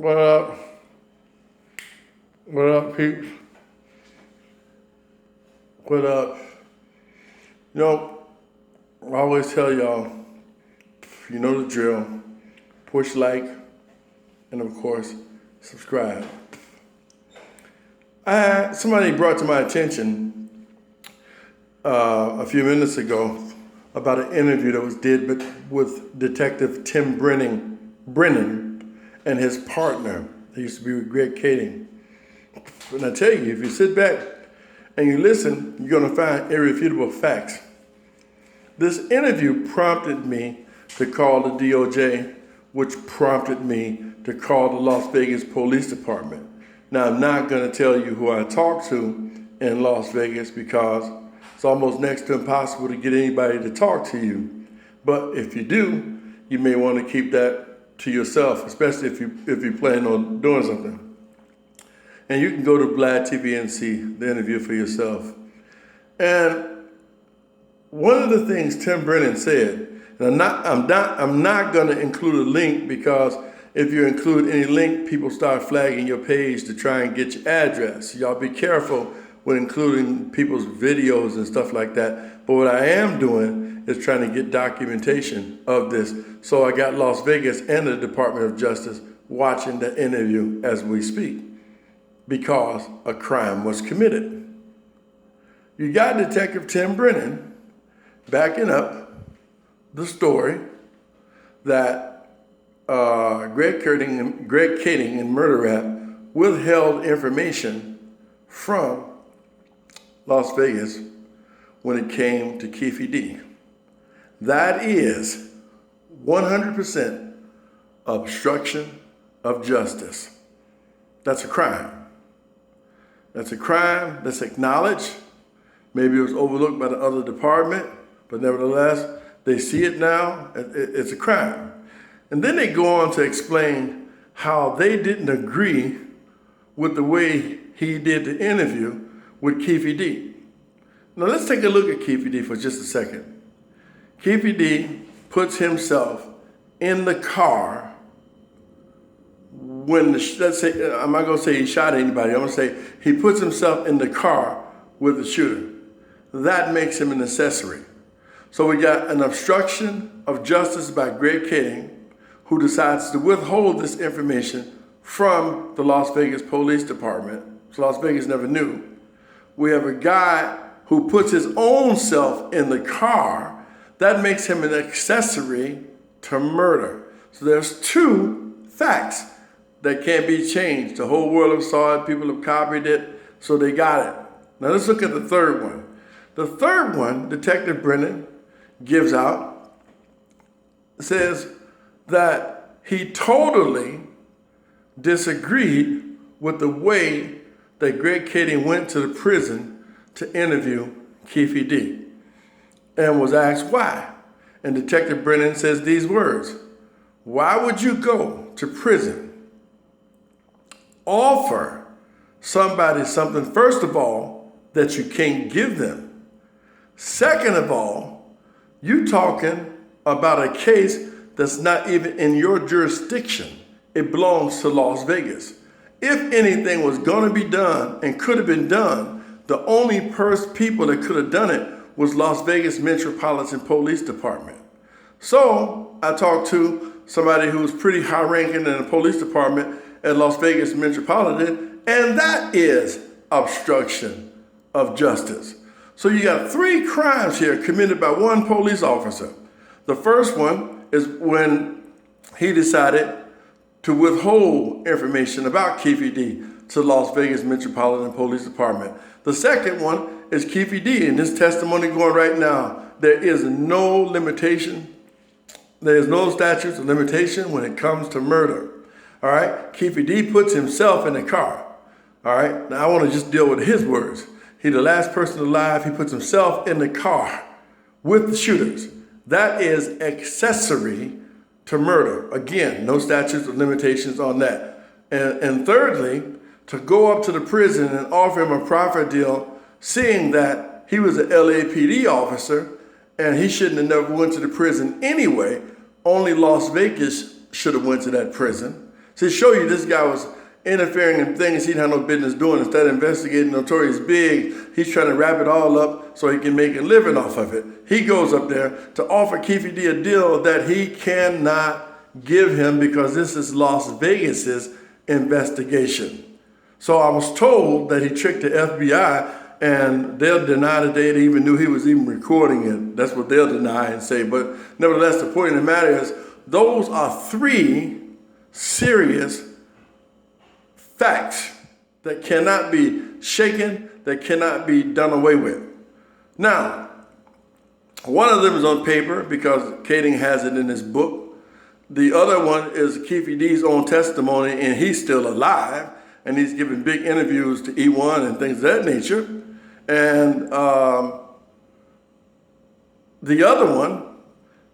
What up? What up, peeps? What up? You know, I always tell y'all, you know the drill. Push like, and of course, subscribe. Somebody brought to my attention a few minutes ago about an interview that was did with Detective Tim Brennan and his partner. They used to be with Greg Kading. And I tell you, if you sit back and you listen, you're going to find irrefutable facts. This interview prompted me to call the DOJ, which prompted me to call the Las Vegas Police Department. Now, I'm not going to tell you who I talked to in Las Vegas because it's almost next to impossible to get anybody to talk to you. But if you do, you may want to keep that to yourself, especially if you plan on doing something. And you can go to VladTV and see the interview for yourself. And one of the things Tim Brennan said, and I'm not going to include a link because if you include any link, people start flagging your page to try and get your address. Y'all be careful when including people's videos and stuff like that. But what I am doing is trying to get documentation of this. So I got Las Vegas and the Department of Justice watching the interview as we speak because a crime was committed. You got Detective Tim Brennan backing up the story that Greg Kading and Murder Rap withheld information from Las Vegas when it came to Keefe D. That is 100% obstruction of justice. That's a crime. That's a crime that's acknowledged. Maybe it was overlooked by the other department, but nevertheless, they see it now. It's a crime. And then they go on to explain how they didn't agree with the way he did the interview with Keefe D. Now let's take a look at Keefe D for just a second. Keefe D puts himself in the car when, let's say, I'm not gonna say he shot anybody, I'm gonna say he puts himself in the car with the shooter. That makes him an accessory. So we got an obstruction of justice by Greg Kading, who decides to withhold this information from the Las Vegas Police Department. So Las Vegas never knew. We have a guy who puts his own self in the car. That makes him an accessory to murder. So there's two facts that can't be changed. The whole world saw it, people have copied it, so they got it. Now let's look at the third one. The third one, Detective Brennan gives out, says that he totally disagreed with the way that Greg Kading went to the prison to interview Keefe D and was asked why. And Detective Brennan says these words: "Why would you go to prison, offer somebody something, first of all, that you can't give them? Second of all, you talking about a case that's not even in your jurisdiction. It belongs to Las Vegas. If anything was gonna be done and could have been done, the only people that could have done it was Las Vegas Metropolitan Police Department." So I talked to somebody who was pretty high ranking in the police department at Las Vegas Metropolitan, and that is obstruction of justice. So you got three crimes here committed by one police officer. The first one is when he decided to withhold information about Keefe D to Las Vegas Metropolitan Police Department. The second one is Keefe D, and this testimony going right now. There is no limitation. There is no statutes of limitation when it comes to murder. All right, Keefe D puts himself in the car. All right, now I want to just deal with his words. He's the last person alive. He puts himself in the car with the shooters. That is accessory to murder. Again, no statutes of limitations on that. And thirdly, to go up to the prison and offer him a profit deal, seeing that he was an LAPD officer and he shouldn't have never went to the prison anyway. Only Las Vegas should have went to that prison. to show you this guy was interfering in things he'd had no business doing. Instead of investigating Notorious Big, he's trying to wrap it all up so he can make a living off of it. He goes up there to offer Keefe D a deal that he cannot give him because this is Las Vegas's investigation. So I was told that he tricked the FBI, and they'll deny that they even knew he was even recording it. That's what they'll deny and say. But nevertheless, the point of the matter is, those are three serious facts that cannot be shaken, that cannot be done away with. Now, one of them is on paper because Kading has it in his book. The other one is Keefe D's own testimony, and he's still alive, and he's giving big interviews to E1 and things of that nature. And the other one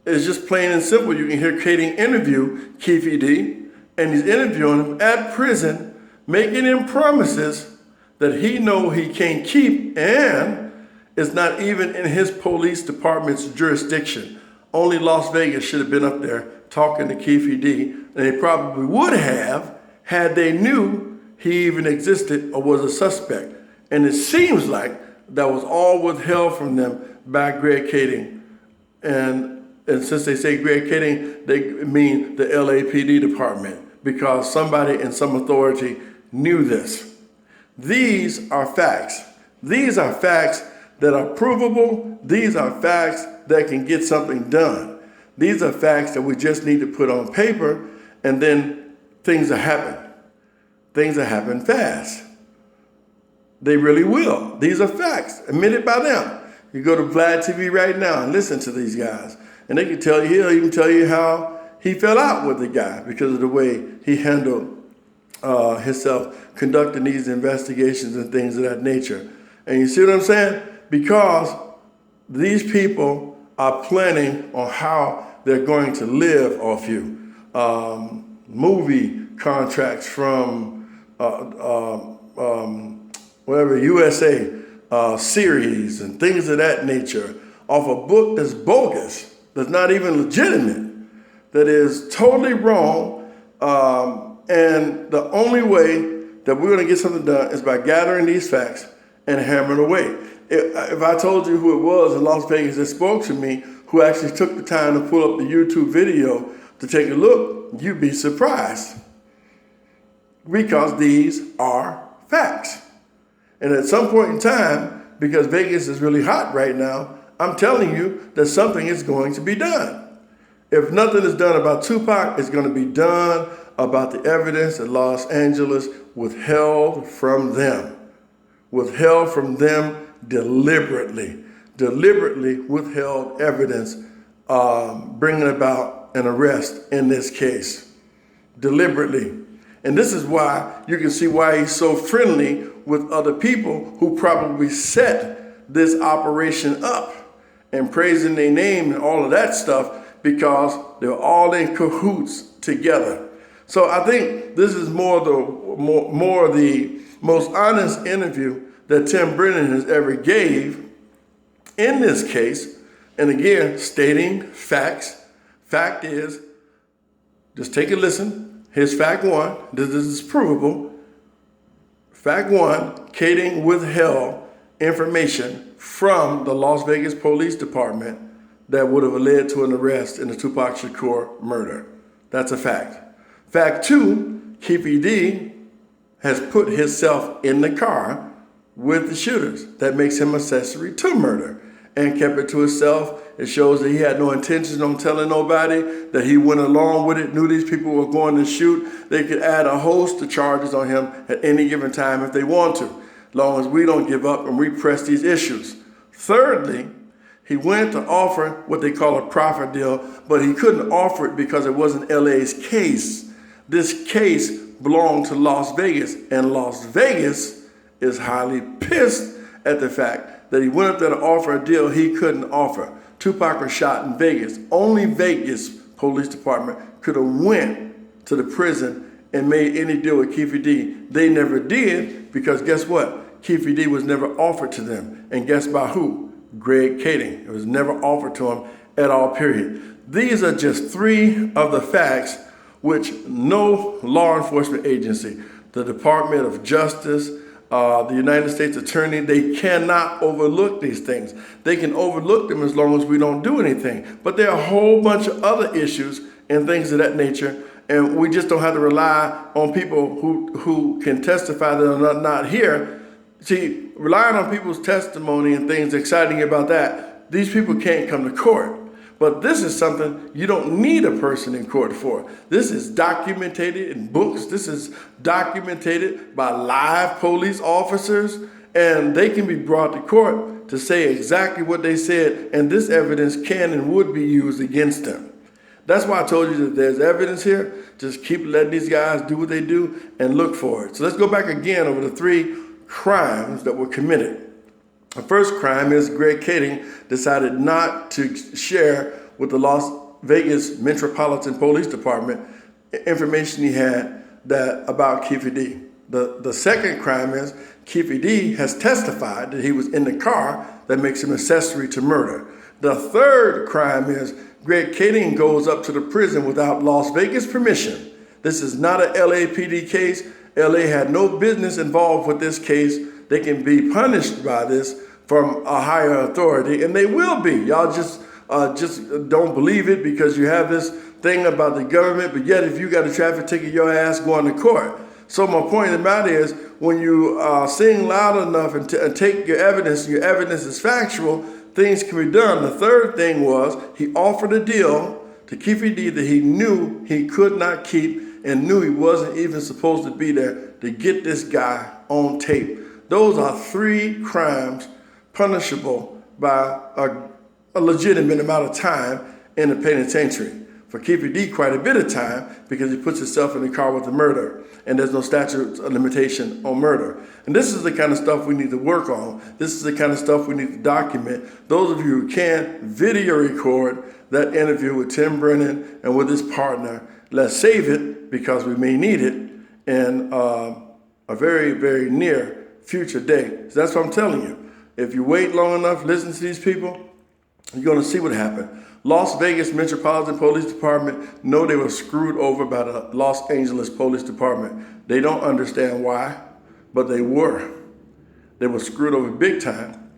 is just plain and simple. You can hear Kading interview Keefe D, and he's interviewing him at prison, making him promises that he know he can't keep, and it's not even in his police department's jurisdiction. Only Las Vegas should have been up there talking to Keefe D, and they probably would have had they knew he even existed or was a suspect. And it seems like that was all withheld from them by Greg Kading. And since they say Greg Kading, they mean the LAPD department, because somebody in some authority knew this. These are facts. These are facts that are provable. These are facts that can get something done. These are facts that we just need to put on paper, and then things will happen. Things will happen fast. They really will. These are facts admitted by them. You go to VladTV right now and listen to these guys, and they can tell you, he'll even tell you how he fell out with the guy because of the way he handled himself conducting these investigations and things of that nature. And you see what I'm saying? Because these people are planning on how they're going to live off you. Movie contracts from whatever, USA series and things of that nature, off a book that's bogus, that's not even legitimate, that is totally wrong. And the only way that we're going to get something done is by gathering these facts and hammering away. If I told you who it was in Las Vegas that spoke to me, who actually took the time to pull up the YouTube video to take a look, you'd be surprised. Because these are facts. And at some point in time, because Vegas is really hot right now, I'm telling you that something is going to be done. If nothing is done about Tupac, it's going to be done about the evidence that Los Angeles withheld from them. Withheld from them deliberately withheld evidence, bringing about an arrest in this case. Deliberately. And this is why you can see why he's so friendly with other people who probably set this operation up and praising their name and all of that stuff, because they're all in cahoots together. So I think this is more the most honest interview that Tim Brennan has ever gave in this case. And again, stating facts. Fact is, just take a listen. Here's fact one. This is provable. Fact one, Kading withheld information from the Las Vegas Police Department that would have led to an arrest in the Tupac Shakur murder. That's a fact. Fact two, Keefe D has put himself in the car with the shooters. That makes him accessory to murder and kept it to himself. It shows that he had no intention on telling nobody, that he went along with it, knew these people were going to shoot. They could add a host of charges on him at any given time if they want to, as long as we don't give up and repress these issues. Thirdly, he went to offer what they call a profit deal, but he couldn't offer it because it wasn't LA's case. This case belonged to Las Vegas, and Las Vegas is highly pissed at the fact that he went up there to offer a deal he couldn't offer. Tupac was shot in Vegas. Only Vegas Police Department could have went to the prison and made any deal with Keefe D. They never did, because guess what? Keefe D was never offered to them. And guess by who? Greg Kading. It was never offered to him at all, period. These are just three of the facts which no law enforcement agency, the Department of Justice, the United States Attorney, they cannot overlook these things. They can overlook them as long as we don't do anything. But there are a whole bunch of other issues and things of that nature, and we just don't have to rely on people who can testify that are not here. See, relying on people's testimony and things exciting about that, these people can't come to court. But this is something you don't need a person in court for. This is documented in books. This is documented by live police officers, and they can be brought to court to say exactly what they said, and this evidence can and would be used against them. That's why I told you that there's evidence here. Just keep letting these guys do what they do and look for it. So let's go back again over the 3 crimes that were committed. The first crime is Greg Kading decided not to share with the Las Vegas Metropolitan Police Department information he had about Keefe D. The second crime is Keefe D has testified that he was in the car that makes him accessory to murder. The third crime is Greg Kading goes up to the prison without Las Vegas permission. This is not an LAPD case. LA had no business involved with this case. They can be punished by this from a higher authority, and they will be. Y'all just don't believe it because you have this thing about the government, but yet if you got a traffic ticket, your ass going to court. So my point of the matter is, when you sing loud enough and take your evidence, and your evidence is factual, things can be done. The third thing was he offered a deal to Keefe D that he knew he could not keep and knew he wasn't even supposed to be there to get this guy on tape. Those are 3 crimes punishable by a legitimate amount of time in the penitentiary. For Keefe D, quite a bit of time because he puts himself in the car with the murder, and there's no statute of limitation on murder. And this is the kind of stuff we need to work on. This is the kind of stuff we need to document. Those of you who can, video record that interview with Tim Brennan and with his partner. Let's save it because we may need it in a very, very near future day. So that's what I'm telling you. If you wait long enough, listen to these people, you're going to see what happened. Las Vegas Metropolitan Police Department know they were screwed over by the Los Angeles Police Department. They don't understand why, but they were. They were screwed over big time,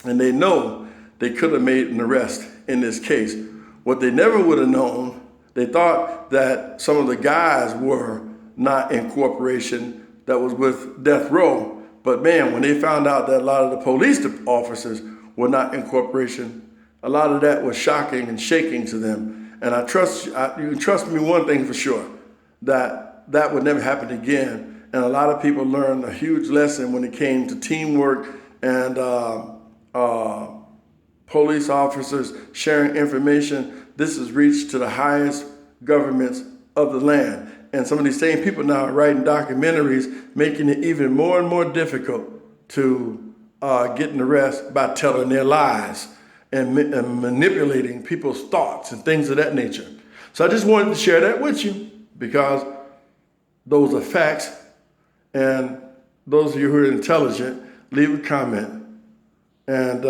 and they know they could have made an arrest in this case. What they never would have known, they thought that some of the guys were not in cooperation that was with death row. But man, when they found out that a lot of the police officers were not in cooperation, a lot of that was shocking and shaking to them. And you can trust me one thing for sure, that would never happen again. And a lot of people learned a huge lesson when it came to teamwork and police officers sharing information. This has reached to the highest governments of the land. And some of these same people now are writing documentaries, making it even more and more difficult to get an arrest by telling their lies and manipulating people's thoughts and things of that nature. So I just wanted to share that with you because those are facts. And those of you who are intelligent, leave a comment and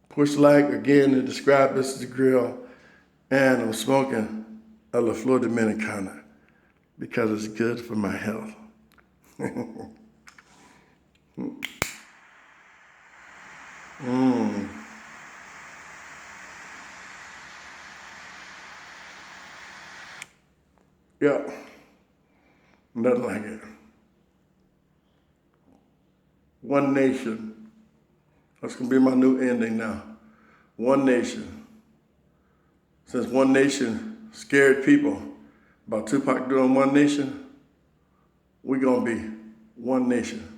push like again to describe this as a grill. And I'm smoking a La Flor Dominicana because it's good for my health. Yeah, nothing like it. One nation. That's gonna be my new ending now. One nation. Since One Nation scared people about Tupac doing One Nation, we're gonna be One Nation.